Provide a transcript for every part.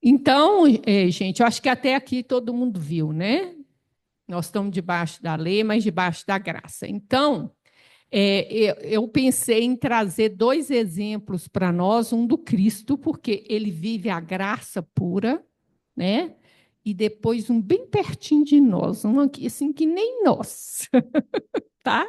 Então, gente, eu acho que até aqui todo mundo viu, né? Nós estamos debaixo da lei, mas debaixo da graça. Então, eu pensei em trazer dois exemplos para nós, um do Cristo, porque ele vive a graça pura, né? E depois um bem pertinho de nós, um aqui, assim que nem nós, tá?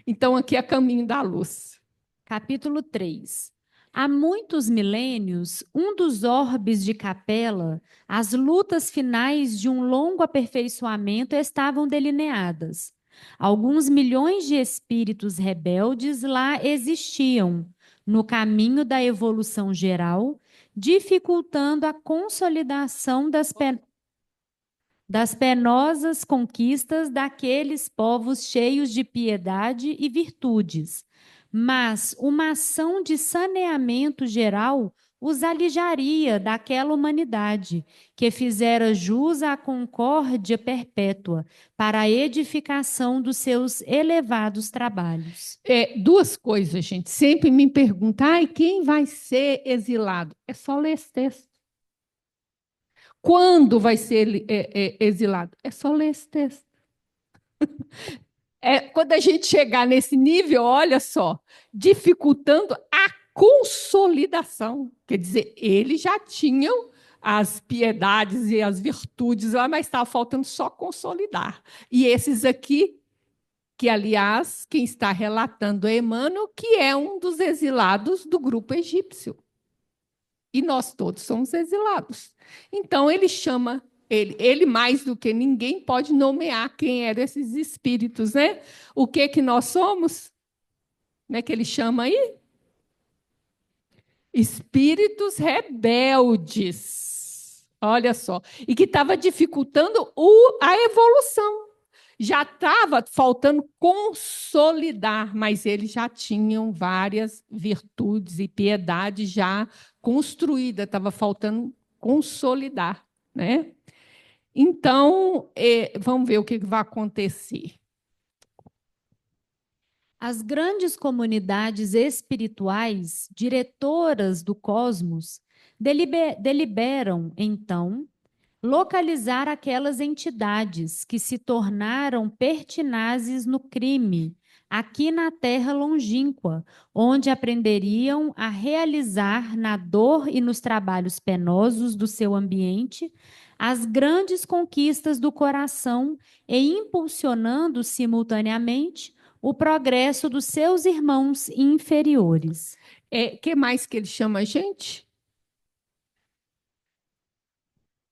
Então, aqui é caminho da luz. Capítulo 3. Há muitos milênios, um dos orbes de Capela, as lutas finais de um longo aperfeiçoamento estavam delineadas. Alguns milhões de espíritos rebeldes lá existiam, no caminho da evolução geral, dificultando a consolidação das penosas conquistas daqueles povos cheios de piedade e virtudes, mas uma ação de saneamento geral os alijaria daquela humanidade que fizera jus à concórdia perpétua para a edificação dos seus elevados trabalhos. Duas coisas, gente. Sempre me perguntam, ai, quem vai ser exilado? É só ler esse texto. Quando vai ser exilado? É só ler esse texto. Quando a gente chegar nesse nível, olha só, dificultando a consolidação. Quer dizer, eles já tinham as piedades e as virtudes lá, mas estava faltando só consolidar. E esses aqui, que aliás, quem está relatando é Emmanuel, que é um dos exilados do grupo egípcio. E nós todos somos exilados. Então ele chama ele mais do que ninguém pode nomear quem eram esses espíritos, né? O que nós somos? Né, que ele chama aí? Espíritos rebeldes. Olha só. E que estava dificultando a evolução. Já estava faltando consolidar, mas eles já tinham várias virtudes e piedade já construída, estava faltando consolidar, né? Então, vamos ver o que vai acontecer. As grandes comunidades espirituais, diretoras do cosmos, deliberam, então, localizar aquelas entidades que se tornaram pertinazes no crime, aqui na terra longínqua, onde aprenderiam a realizar na dor e nos trabalhos penosos do seu ambiente as grandes conquistas do coração e impulsionando simultaneamente o progresso dos seus irmãos inferiores. Que mais que ele chama a gente?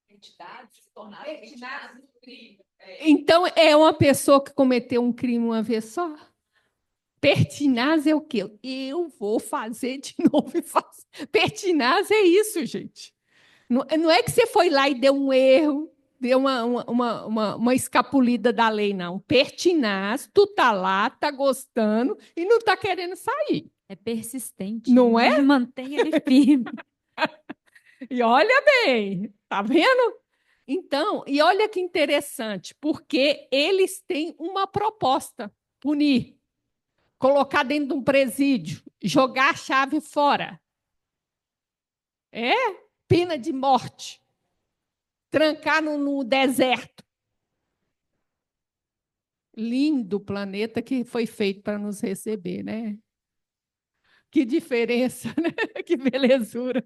Entidades se tornaram entidades do crime. Então, é uma pessoa que cometeu um crime uma vez só? Pertinaz é o quê? Eu vou fazer de novo e faço. Pertinaz é isso, gente. Não é que você foi lá e deu um erro, deu uma escapulida da lei, não. Pertinaz, tu tá lá, tá gostando e não tá querendo sair. É persistente. Não é? Mantém ele firme. E olha bem, tá vendo? Então, e olha que interessante, porque eles têm uma proposta: punir, colocar dentro de um presídio, jogar a chave fora. É pena de morte, trancar no deserto. Lindo planeta que foi feito para nos receber, né? Que diferença, né? Que belezura.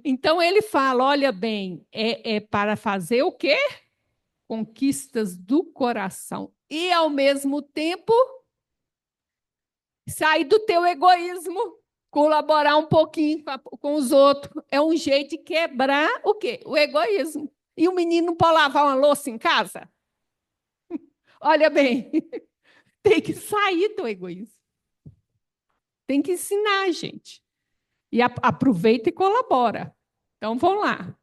Então ele fala: olha bem, é para fazer o quê? Conquistas do coração. E ao mesmo tempo sair do teu egoísmo, colaborar um pouquinho com os outros. É um jeito de quebrar o quê? O egoísmo. E o menino não pode lavar uma louça em casa? Olha bem, tem que sair do egoísmo. Tem que ensinar a gente. E aproveita e colabora. Então, vamos lá.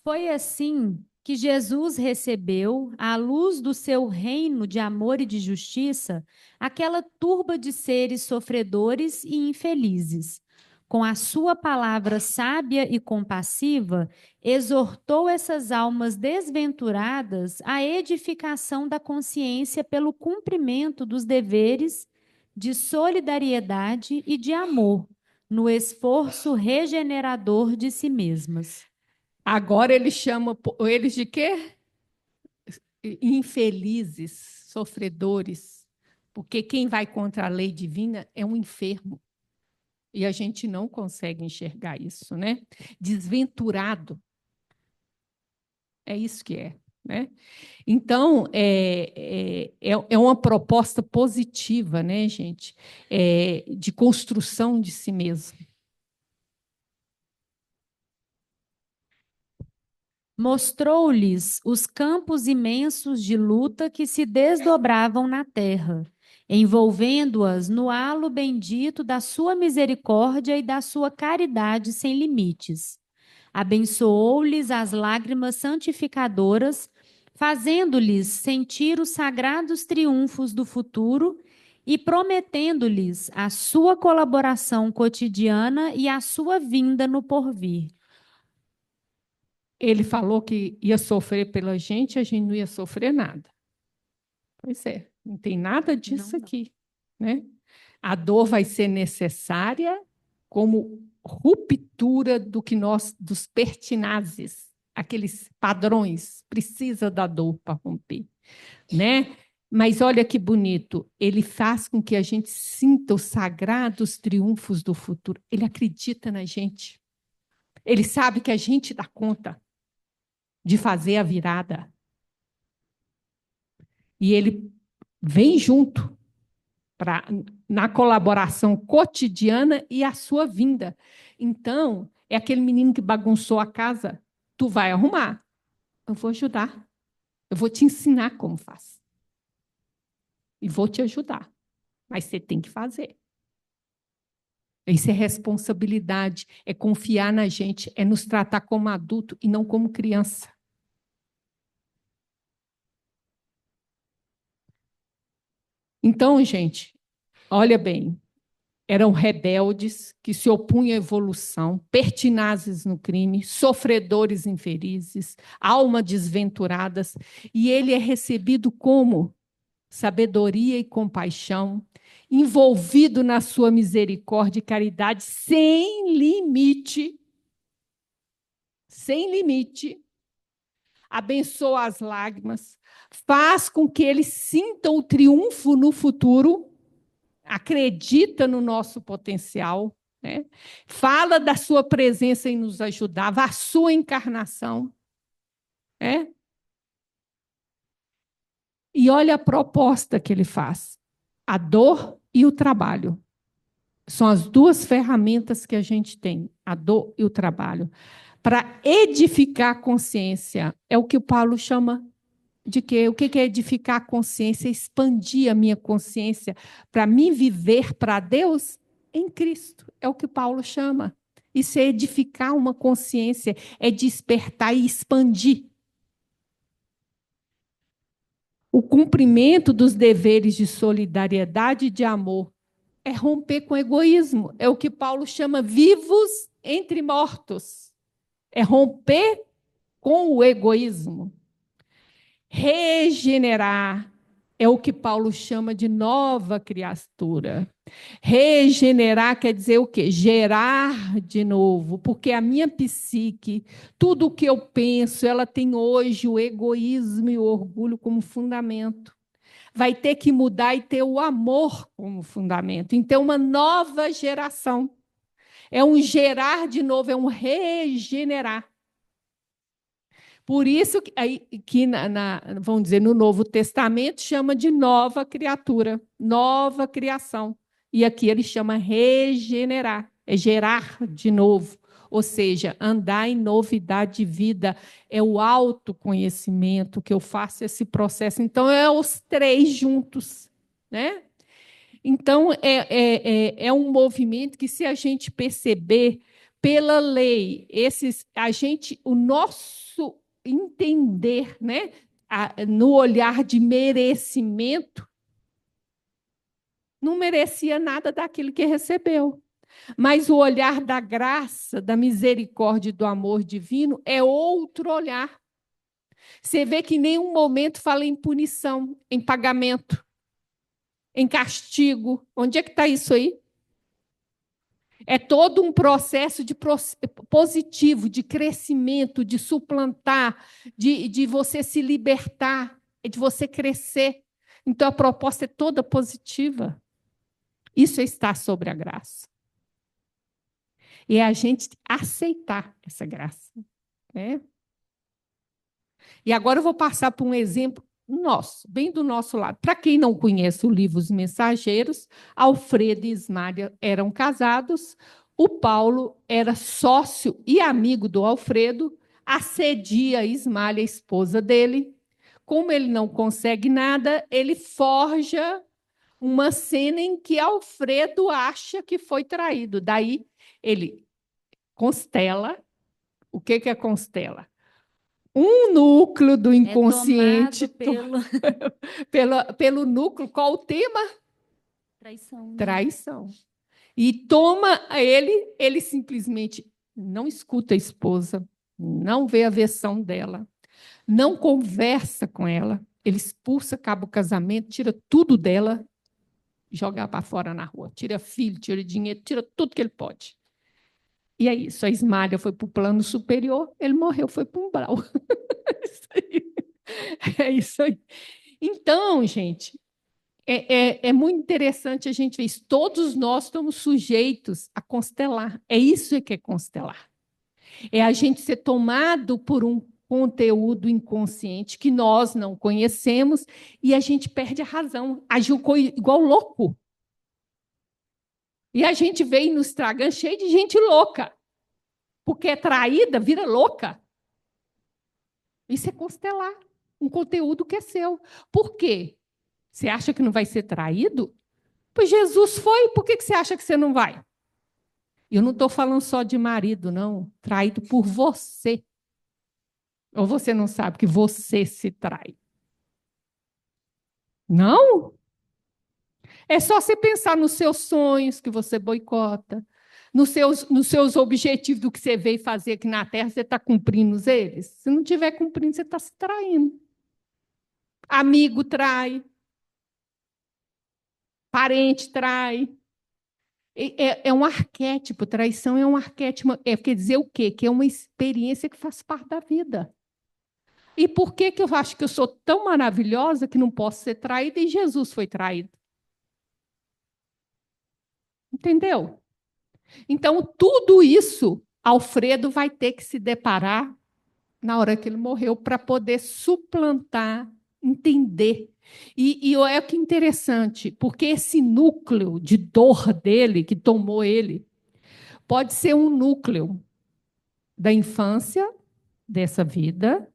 Foi assim que Jesus recebeu, à luz do seu reino de amor e de justiça, aquela turba de seres sofredores e infelizes. Com a sua palavra sábia e compassiva, exortou essas almas desventuradas à edificação da consciência pelo cumprimento dos deveres de solidariedade e de amor, no esforço regenerador de si mesmas. Agora ele chama eles de quê? Infelizes, sofredores, porque quem vai contra a lei divina é um enfermo. E a gente não consegue enxergar isso, né? Desventurado. É isso que é, né? Então, é uma proposta positiva, né, gente? De construção de si mesmo. Mostrou-lhes os campos imensos de luta que se desdobravam na terra, envolvendo-as no halo bendito da sua misericórdia e da sua caridade sem limites. Abençoou-lhes as lágrimas santificadoras, fazendo-lhes sentir os sagrados triunfos do futuro e prometendo-lhes a sua colaboração cotidiana e a sua vinda no porvir. Ele falou que ia sofrer pela gente, a gente não ia sofrer nada. Pois é, não tem nada disso Não. aqui, né? A dor vai ser necessária como ruptura dos pertinazes, aqueles padrões, precisa da dor para romper, né? Mas olha que bonito, ele faz com que a gente sinta os sagrados triunfos do futuro. Ele acredita na gente. Ele sabe que a gente dá conta de fazer a virada. E ele vem junto na colaboração cotidiana e a sua vinda. Então, é aquele menino que bagunçou a casa, tu vai arrumar. Eu vou ajudar. Eu vou te ensinar como faz. E vou te ajudar. Mas você tem que fazer. Isso é responsabilidade, é confiar na gente, é nos tratar como adulto e não como criança. Então, gente, olha bem, eram rebeldes que se opunham à evolução, pertinazes no crime, sofredores infelizes, almas desventuradas, e ele é recebido como sabedoria e compaixão, envolvido na sua misericórdia e caridade sem limite, abençoa as lágrimas, faz com que eles sintam o triunfo no futuro, acredita no nosso potencial, né? Fala da sua presença em nos ajudar, a sua encarnação. Né? E olha a proposta que ele faz. A dor e o trabalho. São as duas ferramentas que a gente tem, a dor e o trabalho. Para edificar a consciência, é o que o Paulo chama de quê? O que é edificar a consciência? Expandir a minha consciência para me viver para Deus em Cristo. É o que Paulo chama. Isso é edificar uma consciência, é despertar e expandir. O cumprimento dos deveres de solidariedade e de amor é romper com o egoísmo. É o que Paulo chama vivos entre mortos. É romper com o egoísmo. Regenerar é o que Paulo chama de nova criatura. Regenerar quer dizer o quê? Gerar de novo, porque a minha psique, tudo o que eu penso, ela tem hoje o egoísmo e o orgulho como fundamento. Vai ter que mudar e ter o amor como fundamento. Então, uma nova geração. É um gerar de novo, é um regenerar. Por isso que vamos dizer, no Novo Testamento chama de nova criatura, nova criação. E aqui ele chama regenerar, é gerar de novo. Ou seja, andar em novidade de vida, é o autoconhecimento que eu faço esse processo. Então, é os três juntos, né? Então, é um movimento que, se a gente perceber pela lei, o nosso entender, né, no olhar de merecimento, não merecia nada daquilo que recebeu. Mas o olhar da graça, da misericórdia e do amor divino é outro olhar. Você vê que em nenhum momento fala em punição, em pagamento, em castigo. Onde é que está isso aí? É todo um processo positivo, de crescimento, de suplantar, de você se libertar, de você crescer. Então, a proposta é toda positiva. Isso é estar sobre a graça. E é a gente aceitar essa graça, né? E agora eu vou passar por um exemplo nosso, bem do nosso lado. Para quem não conhece o livro Os Mensageiros, Alfredo e Ismália eram casados, o Paulo era sócio e amigo do Alfredo, assedia a Ismália, a esposa dele. Como ele não consegue nada, ele forja uma cena em que Alfredo acha que foi traído. Daí ele constela. O que é constela? Um núcleo do inconsciente. Pelo núcleo, qual o tema? Traição. Né? Traição. E toma ele simplesmente não escuta a esposa, não vê a versão dela, não conversa com ela, ele expulsa, acaba o casamento, tira tudo dela, joga para fora na rua, tira filho, tira dinheiro, tira tudo que ele pode. E é isso, a Ismália foi para o plano superior, ele morreu, foi para o umbral. É isso aí. Então, gente, é muito interessante a gente ver isso. Todos nós estamos sujeitos a constelar. É isso que é constelar. É a gente ser tomado por um conteúdo inconsciente que nós não conhecemos e a gente perde a razão. Agiu igual louco. E a gente veio no Instagram cheio de gente louca. Porque é traída, vira louca. Isso é constelar um conteúdo que é seu. Por quê? Você acha que não vai ser traído? Pois Jesus foi, por que você acha que você não vai? Eu não estou falando só de marido, não. Traído por você. Ou você não sabe que você se trai? Não? É só você pensar nos seus sonhos que você boicota, nos seus objetivos do que você veio fazer aqui na Terra, você está cumprindo eles? Se não estiver cumprindo, você está se traindo. Amigo trai. Parente trai. É um arquétipo, traição é um arquétipo. Quer dizer o quê? Que é uma experiência que faz parte da vida. E por que eu acho que eu sou tão maravilhosa que não posso ser traída e Jesus foi traído? Entendeu? Então, tudo isso, Alfredo vai ter que se deparar na hora que ele morreu para poder suplantar, entender. E é que interessante, porque esse núcleo de dor dele, que tomou ele, pode ser um núcleo da infância, dessa vida,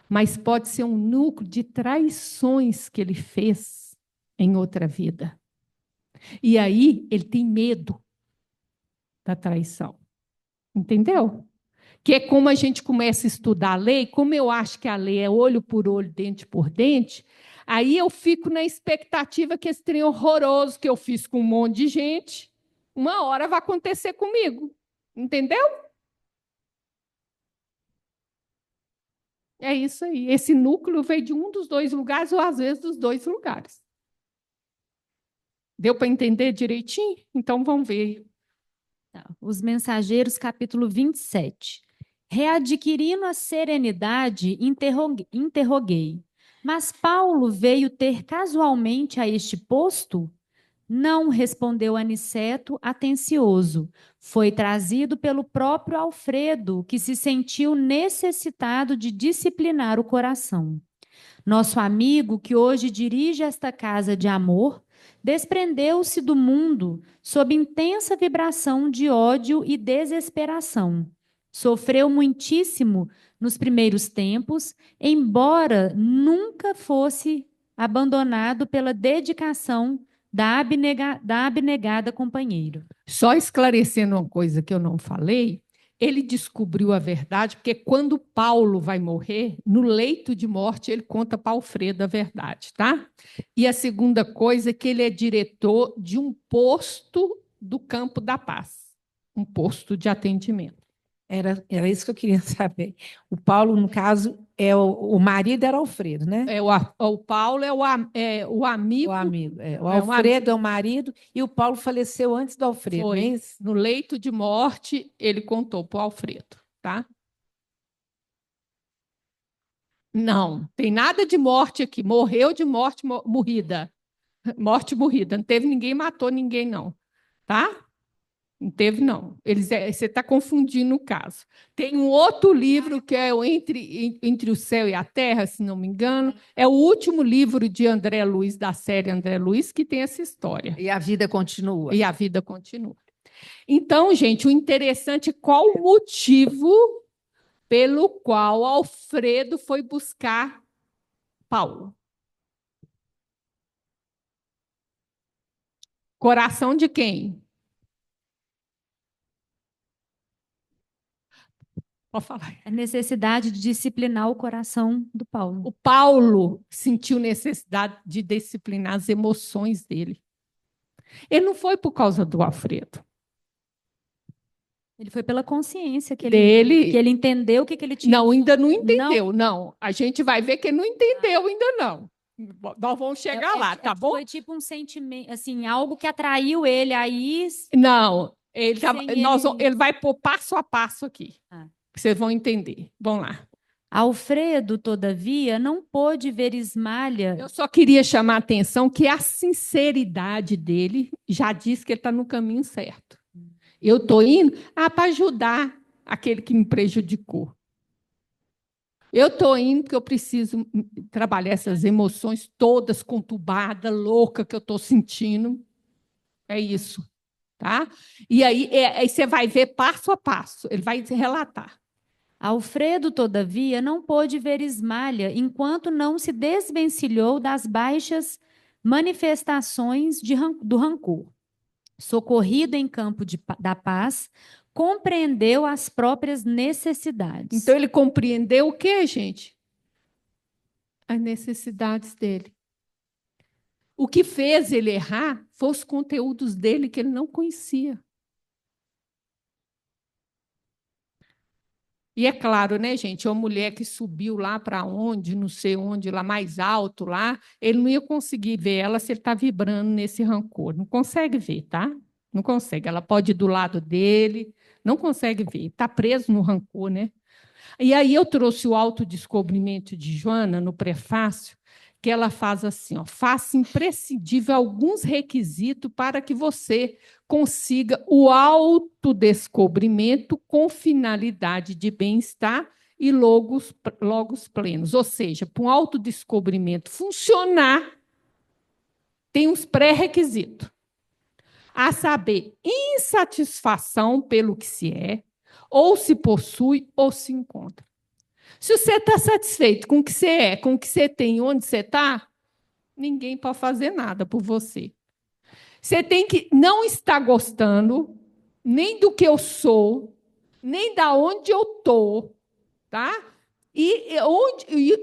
mas pode ser um núcleo de traições que ele fez em outra vida. E aí ele tem medo da traição. Entendeu? Que é como a gente começa a estudar a lei, como eu acho que a lei é olho por olho, dente por dente, aí eu fico na expectativa que esse trem horroroso que eu fiz com um monte de gente, uma hora vai acontecer comigo. Entendeu? É isso aí. Esse núcleo veio de um dos dois lugares, ou às vezes dos dois lugares. Deu para entender direitinho? Então vamos ver. Os Mensageiros, capítulo 27. Readquirindo a serenidade, interroguei. Mas Paulo veio ter casualmente a este posto? Não, respondeu Aniceto, atencioso. Foi trazido pelo próprio Alfredo, que se sentiu necessitado de disciplinar o coração. Nosso amigo, que hoje dirige esta casa de amor, desprendeu-se do mundo sob intensa vibração de ódio e desesperação. Sofreu muitíssimo nos primeiros tempos, embora nunca fosse abandonado pela dedicação da abnegada companheira. Só esclarecendo uma coisa que eu não falei, ele descobriu a verdade, porque quando Paulo vai morrer, no leito de morte, ele conta para Alfredo a verdade, tá? E a segunda coisa é que ele é diretor de um posto do Campo da Paz, um posto de atendimento. Era isso que eu queria saber. O Paulo, no caso, o marido era Alfredo, né? O Paulo é o amigo. O amigo. O É um Alfredo é o marido e o Paulo faleceu antes do Alfredo, não é Foi. isso? No leito de morte, ele contou para o Alfredo, tá? Não, tem nada de morte aqui. Morreu de morte morrida. Morte morrida. Não teve ninguém, matou ninguém, não. Tá? Não teve, não. Você está confundindo o caso. Tem um outro livro que é o Entre o Céu e a Terra, se não me engano. É o último livro de André Luiz, da série André Luiz, que tem essa história. E a vida continua. E a vida continua. Então, gente, o interessante é qual o motivo pelo qual Alfredo foi buscar Paulo. Coração de quem? Pode falar. A necessidade de disciplinar o coração do Paulo. O Paulo sentiu necessidade de disciplinar as emoções dele. Ele não foi por causa do Alfredo. Ele foi pela consciência que Dele. ele entendeu o que ele tinha. Não, ainda não entendeu, não. A gente vai ver que ele não entendeu ainda não. Nós vamos chegar lá, tá bom? Foi tipo um sentimento, assim, algo que atraiu ele aí. Não, ele vai pôr passo a passo aqui. Que vocês vão entender. Vamos lá. Alfredo, todavia, não pôde ver Ismália. Eu só queria chamar a atenção que a sinceridade dele já diz que ele está no caminho certo. Eu estou indo para ajudar aquele que me prejudicou. Eu estou indo porque eu preciso trabalhar essas emoções todas conturbadas, louca que eu estou sentindo. É isso. Tá? E aí você vai ver passo a passo. Ele vai relatar. Alfredo, todavia, não pôde ver Ismália enquanto não se desvencilhou das baixas manifestações do rancor. Socorrido em campo da paz, compreendeu as próprias necessidades. Então, ele compreendeu o quê, gente? As necessidades dele. O que fez ele errar foram os conteúdos dele que ele não conhecia. E é claro, né, gente, uma mulher que subiu lá para onde, não sei onde, lá mais alto, lá, ele não ia conseguir ver ela se ele está vibrando nesse rancor. Não consegue ver, tá? Não consegue. Ela pode ir do lado dele, não consegue ver. Está preso no rancor, né? E aí eu trouxe o autodescobrimento de Joana no prefácio, que ela faz assim, ó, faça imprescindível alguns requisitos para que você consiga o autodescobrimento com finalidade de bem-estar e logos plenos. Ou seja, para um autodescobrimento funcionar, tem uns pré-requisitos. A saber, insatisfação pelo que se é, ou se possui, ou se encontra. Se você está satisfeito com o que você é, com o que você tem, onde você está, ninguém pode fazer nada por você. Você tem que não estar gostando nem do que eu sou, nem da onde eu estou, tá? E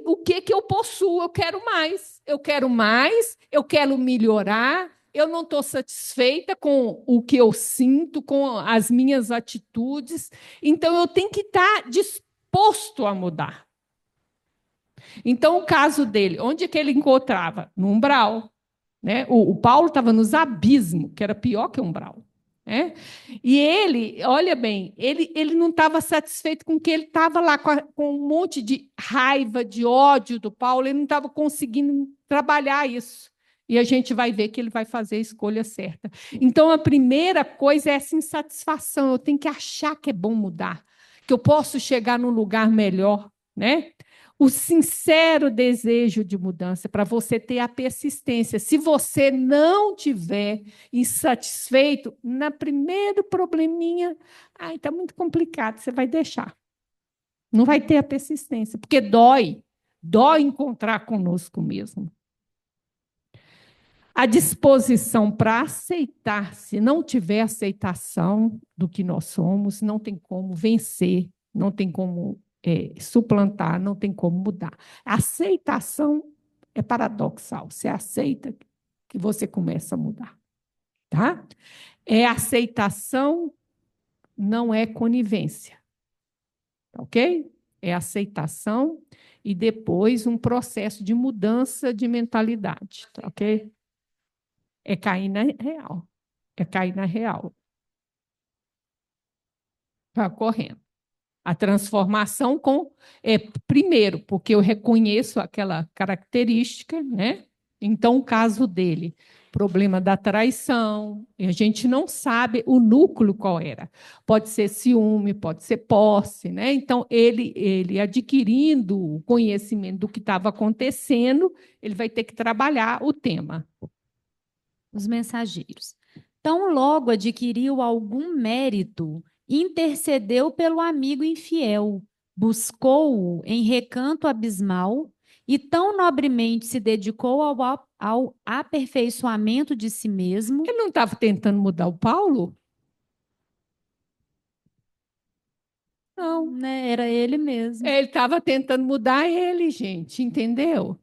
o que eu possuo, eu quero mais. Eu quero mais, eu quero melhorar, eu não estou satisfeita com o que eu sinto, com as minhas atitudes. Então, eu tenho que estar disposto a mudar. Então, o caso dele, onde que ele encontrava? No umbral. Né? O Paulo estava nos abismos, que era pior que o umbral. Né? E ele, olha bem, ele não estava satisfeito com que ele estava lá com um monte de raiva, de ódio do Paulo, ele não estava conseguindo trabalhar isso. E a gente vai ver que ele vai fazer a escolha certa. Então, a primeira coisa é essa insatisfação. Eu tenho que achar que é bom mudar, que eu posso chegar num lugar melhor, né? O sincero desejo de mudança, para você ter a persistência. Se você não tiver insatisfeito, na primeiro probleminha, está muito complicado, você vai deixar. Não vai ter a persistência, porque dói encontrar conosco mesmo. A disposição para aceitar, se não tiver aceitação do que nós somos, não tem como vencer, não tem como suplantar, não tem como mudar. A aceitação é paradoxal. Você aceita que você começa a mudar. Tá? Aceitação não é conivência. ok? É aceitação e depois um processo de mudança de mentalidade, tá, ok? É cair na real. É cair na real. Está correndo. A transformação primeiro, porque eu reconheço aquela característica, né? Então, o caso dele, problema da traição, e a gente não sabe o núcleo qual era. Pode ser ciúme, pode ser posse, né? Então, ele adquirindo o conhecimento do que estava acontecendo, ele vai ter que trabalhar o tema. Os mensageiros. Tão logo adquiriu algum mérito, intercedeu pelo amigo infiel, buscou-o em recanto abismal e tão nobremente se dedicou ao aperfeiçoamento de si mesmo. Ele não estava tentando mudar o Paulo? Não. Né? Era ele mesmo. Ele estava tentando mudar ele, gente, entendeu?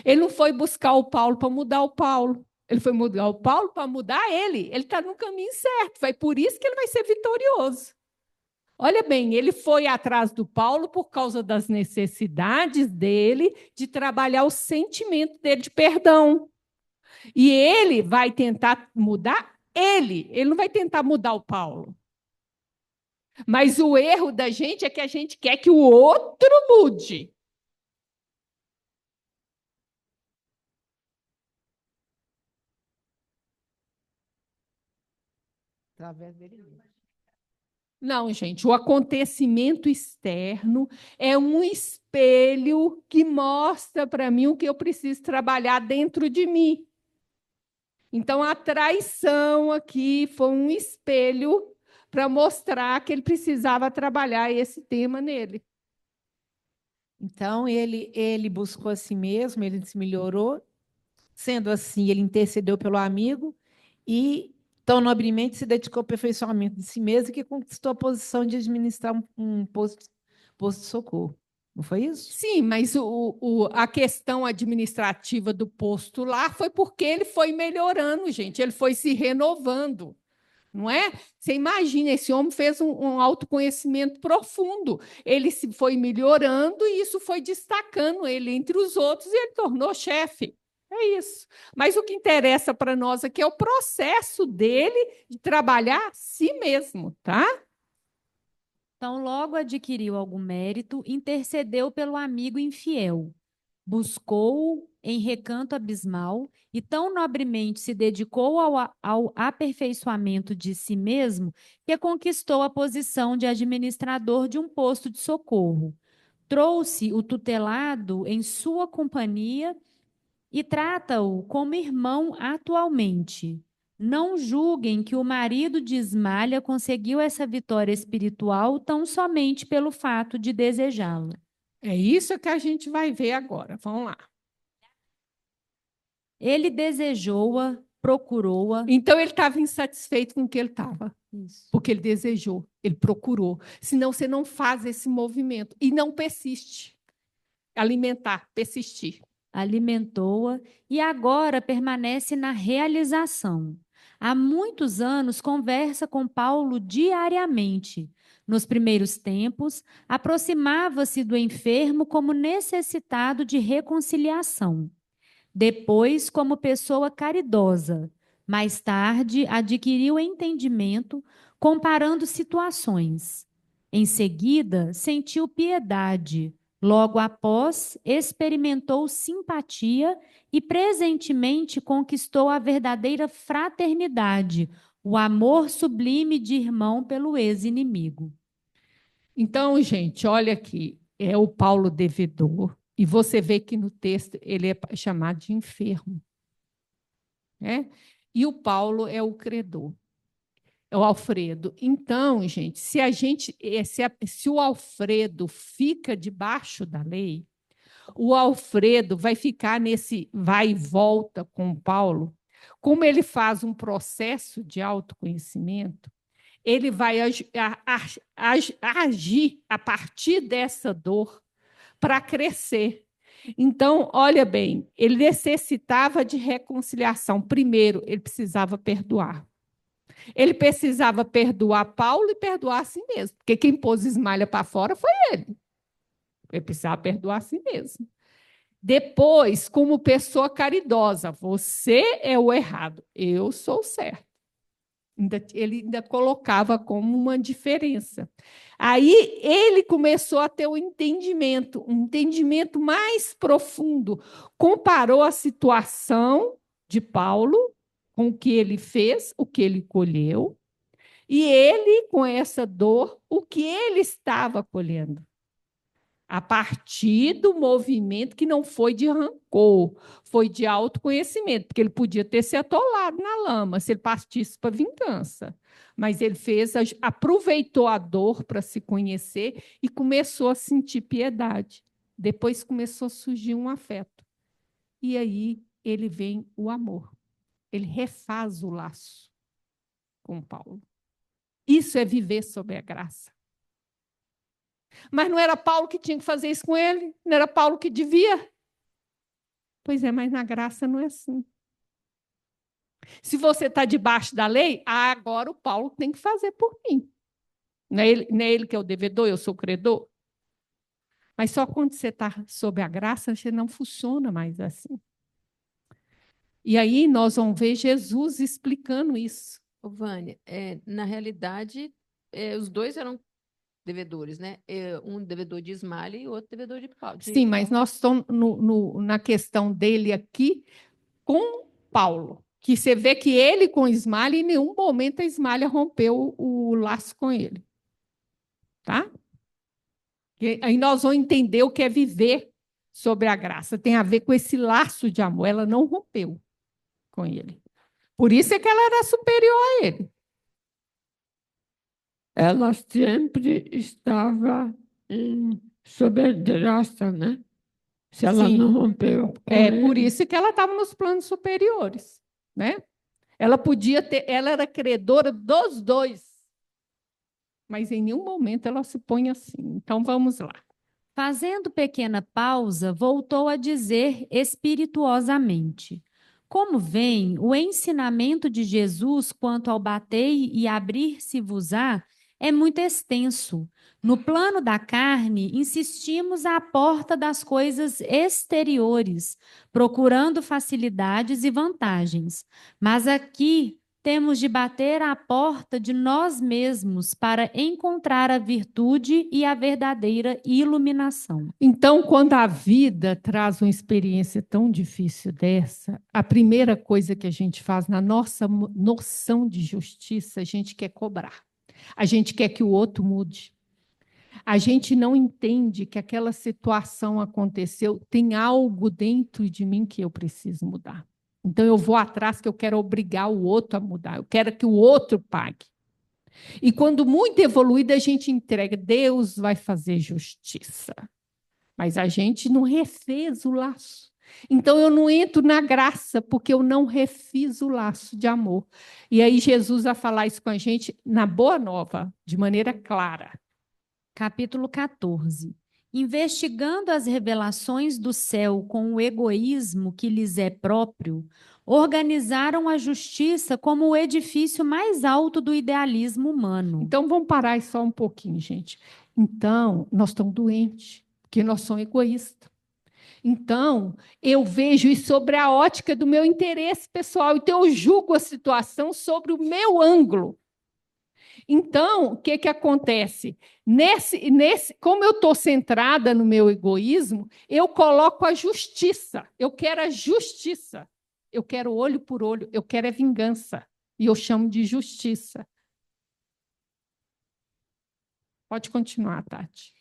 Ele não foi buscar o Paulo para mudar o Paulo. Ele foi mudar o Paulo para mudar ele. Ele está no caminho certo. Foi por isso que ele vai ser vitorioso. Olha bem, ele foi atrás do Paulo por causa das necessidades dele de trabalhar o sentimento dele de perdão. E ele vai tentar mudar ele. Ele não vai tentar mudar o Paulo. Mas o erro da gente é que a gente quer que o outro mude. Através dele mesmo. Não, gente, o acontecimento externo é um espelho que mostra para mim o que eu preciso trabalhar dentro de mim. Então, a traição aqui foi um espelho para mostrar que ele precisava trabalhar esse tema nele. Então, ele buscou a si mesmo, ele se melhorou. Sendo assim, ele intercedeu pelo amigo e tão nobremente se dedicou ao aperfeiçoamento de si mesmo que conquistou a posição de administrar um posto de socorro. Não foi isso? Sim, mas a questão administrativa do posto lá foi porque ele foi melhorando, gente, ele foi se renovando. Não é? Você imagina, esse homem fez um autoconhecimento profundo. Ele se foi melhorando e isso foi destacando ele entre os outros e ele tornou chefe. É isso. Mas o que interessa para nós aqui é o processo dele de trabalhar si mesmo, tá? Então, logo adquiriu algum mérito, intercedeu pelo amigo infiel, buscou-o em recanto abismal e tão nobremente se dedicou ao aperfeiçoamento de si mesmo que conquistou a posição de administrador de um posto de socorro. Trouxe o tutelado em sua companhia e trata-o como irmão atualmente. Não julguem que o marido de Ismalha conseguiu essa vitória espiritual tão somente pelo fato de desejá-la. É isso que a gente vai ver agora. Vamos lá. Ele desejou-a, procurou-a. Então, ele estava insatisfeito com o que ele estava, Isso. porque ele desejou, ele procurou. Senão, você não faz esse movimento e não persiste. Alimentar, persistir. Alimentou-a e agora permanece na realização. Há muitos anos conversa com Paulo diariamente. Nos primeiros tempos, aproximava-se do enfermo como necessitado de reconciliação. Depois, como pessoa caridosa. Mais tarde, adquiriu entendimento, comparando situações. Em seguida, sentiu piedade. Logo após, experimentou simpatia e presentemente conquistou a verdadeira fraternidade, o amor sublime de irmão pelo ex-inimigo. Então, gente, olha aqui, é o Paulo devedor, e você vê que no texto ele é chamado de enfermo, né? E o Paulo é o credor, é o Alfredo. Então, gente, se o Alfredo fica debaixo da lei, o Alfredo vai ficar nesse vai e volta com o Paulo. Como ele faz um processo de autoconhecimento, ele vai agir a partir dessa dor para crescer. Então, olha bem, ele necessitava de reconciliação. Primeiro, ele precisava perdoar. Ele precisava perdoar Paulo e perdoar a si mesmo, porque quem pôs esmalha para fora foi ele. Ele precisava perdoar a si mesmo. Depois, como pessoa caridosa, você é o errado, eu sou o certo. Ele ainda colocava como uma diferença. Aí ele começou a ter um entendimento mais profundo. Comparou a situação de Paulo com o que ele fez, o que ele colheu, e ele, com essa dor, o que ele estava colhendo. A partir do movimento que não foi de rancor, foi de autoconhecimento, porque ele podia ter se atolado na lama se ele partisse para vingança. Mas ele aproveitou a dor para se conhecer e começou a sentir piedade. Depois começou a surgir um afeto. E aí ele vem o amor. Ele refaz o laço com Paulo. Isso é viver sob a graça. Mas não era Paulo que tinha que fazer isso com ele? Não era Paulo que devia? Pois é, mas na graça não é assim. Se você está debaixo da lei, agora o Paulo tem que fazer por mim. Não é ele que é o devedor, eu sou o credor. Mas só quando você está sob a graça, você não funciona mais assim. E aí nós vamos ver Jesus explicando isso. Ô, Vânia, na realidade, os dois eram devedores, né? Um devedor de esmalha e outro devedor de pau. Sim, mas nós estamos na questão dele aqui com Paulo, que você vê que ele com esmalha, em nenhum momento a esmalha rompeu o laço com ele. Tá? E aí nós vamos entender o que é viver sobre a graça. Tem a ver com esse laço de amor. Ela não rompeu com ele. Por isso é que ela era superior a ele. Ela sempre estava sob a graça, né? Se ela Sim. não rompeu com Por ele. isso que ela estava nos planos superiores, né? Ela podia ter, ela era credora dos dois, mas em nenhum momento ela se põe assim. Então vamos lá. Fazendo pequena pausa, voltou a dizer espirituosamente: Como vem, o ensinamento de Jesus quanto ao batei e abrir-se-vos-á é muito extenso. No plano da carne, insistimos à porta das coisas exteriores, procurando facilidades e vantagens. Mas aqui temos de bater à porta de nós mesmos para encontrar a virtude e a verdadeira iluminação. Então, quando a vida traz uma experiência tão difícil dessa, a primeira coisa que a gente faz na nossa noção de justiça, a gente quer cobrar. A gente quer que o outro mude. A gente não entende que aquela situação aconteceu, tem algo dentro de mim que eu preciso mudar. Então, eu vou atrás que eu quero obrigar o outro a mudar, eu quero que o outro pague. E quando muito evoluído, a gente entrega, Deus vai fazer justiça. Mas a gente não refez o laço. Então, eu não entro na graça, porque eu não refiz o laço de amor. E aí, Jesus vai falar isso com a gente na Boa Nova, de maneira clara. Capítulo 14. Investigando as revelações do céu com o egoísmo que lhes é próprio, organizaram a justiça como o edifício mais alto do idealismo humano. Então, vamos parar aí só um pouquinho, gente. Então, nós estamos doentes, porque nós somos egoístas. Então, eu vejo isso sobre a ótica do meu interesse pessoal. Então, eu julgo a situação sobre o meu ângulo. Então, o que acontece? Como eu estou centrada no meu egoísmo, eu coloco a justiça. Eu quero a justiça. Eu quero olho por olho. Eu quero a vingança. E eu chamo de justiça. Pode continuar, Tati.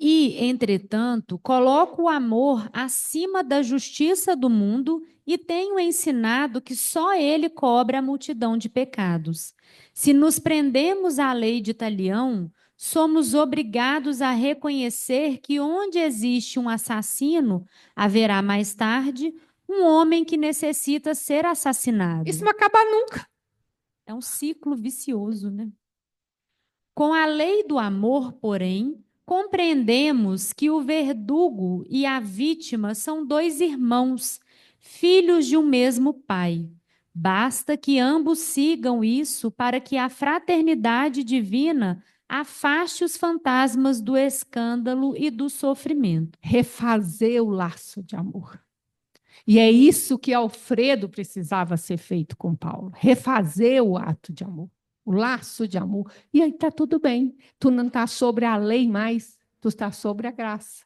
E, entretanto, coloco o amor acima da justiça do mundo e tenho ensinado que só ele cobre a multidão de pecados. Se nos prendemos à lei de Talião, somos obrigados a reconhecer que onde existe um assassino, haverá mais tarde um homem que necessita ser assassinado. Isso não acaba nunca. É um ciclo vicioso, né? Com a lei do amor, porém, compreendemos que o verdugo e a vítima são dois irmãos, filhos de um mesmo pai. Basta que ambos sigam isso para que a fraternidade divina afaste os fantasmas do escândalo e do sofrimento. Refazer o laço de amor. E é isso que Alfredo precisava ser feito com Paulo. Refazer o ato de amor, o laço de amor. E aí está tudo bem. Tu não está sobre a lei mais, tu está sobre a graça.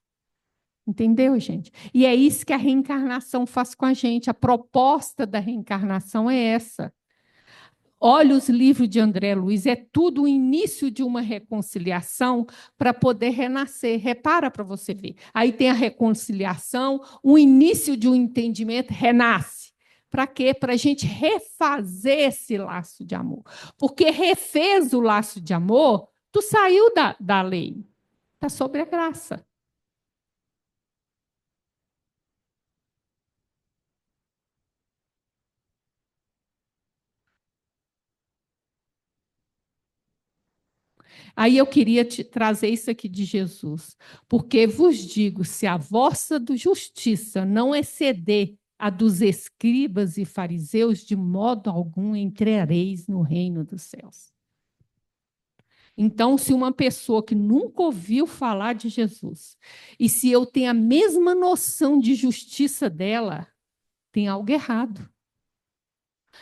Entendeu, gente? E é isso que a reencarnação faz com a gente. A proposta da reencarnação é essa. Olha os livros de André Luiz, é tudo o início de uma reconciliação para poder renascer. Repara para você ver. Aí tem a reconciliação, o início de um entendimento, renasce. Para quê? Para a gente refazer esse laço de amor. Porque refez o laço de amor, tu saiu da lei. Está sobre a graça. Aí eu queria te trazer isso aqui de Jesus. Porque vos digo, se a vossa justiça não exceder a dos escribas e fariseus, de modo algum entrareis no reino dos céus. Então, se uma pessoa que nunca ouviu falar de Jesus, e se eu tenho a mesma noção de justiça dela, tem algo errado.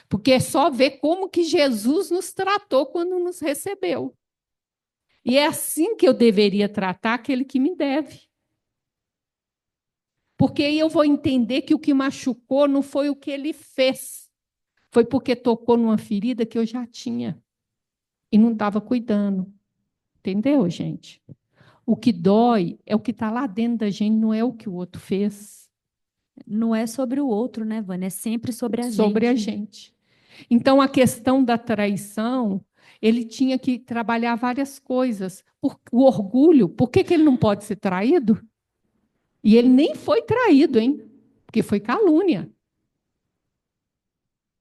Porque é só ver como que Jesus nos tratou quando nos recebeu. E é assim que eu deveria tratar aquele que me deve. Porque aí eu vou entender que o que machucou não foi o que ele fez, foi porque tocou numa ferida que eu já tinha e não estava cuidando. Entendeu, gente? O que dói é o que está lá dentro da gente, não é o que o outro fez. Não é sobre o outro, né, Vânia? É sempre sobre a gente. Sobre a gente. Então, a questão da traição, ele tinha que trabalhar várias coisas. O orgulho, por que ele não pode ser traído? E ele nem foi traído, hein? Porque foi calúnia.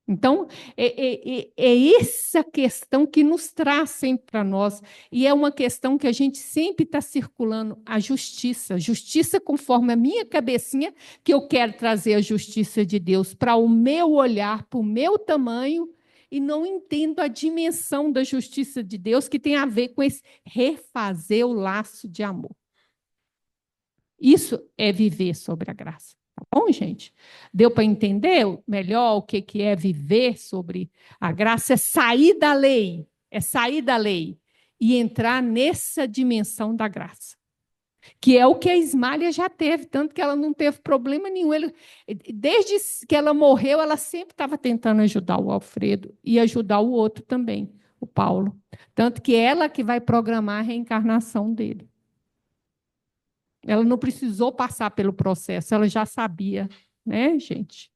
Então, é essa questão que nos traz sempre para nós. E é uma questão que a gente sempre está circulando, a justiça. Justiça conforme a minha cabecinha, que eu quero trazer a justiça de Deus para o meu olhar, para o meu tamanho, e não entendo a dimensão da justiça de Deus que tem a ver com esse refazer o laço de amor. Isso é viver sobre a graça. Tá bom, gente? Deu para entender melhor o que é viver sobre a graça? É sair da lei. É sair da lei e entrar nessa dimensão da graça. Que é o que a Ismália já teve, tanto que ela não teve problema nenhum. Desde que ela morreu, ela sempre estava tentando ajudar o Alfredo e ajudar o outro também, o Paulo. Tanto que ela que vai programar a reencarnação dele. Ela não precisou passar pelo processo, ela já sabia, né, gente?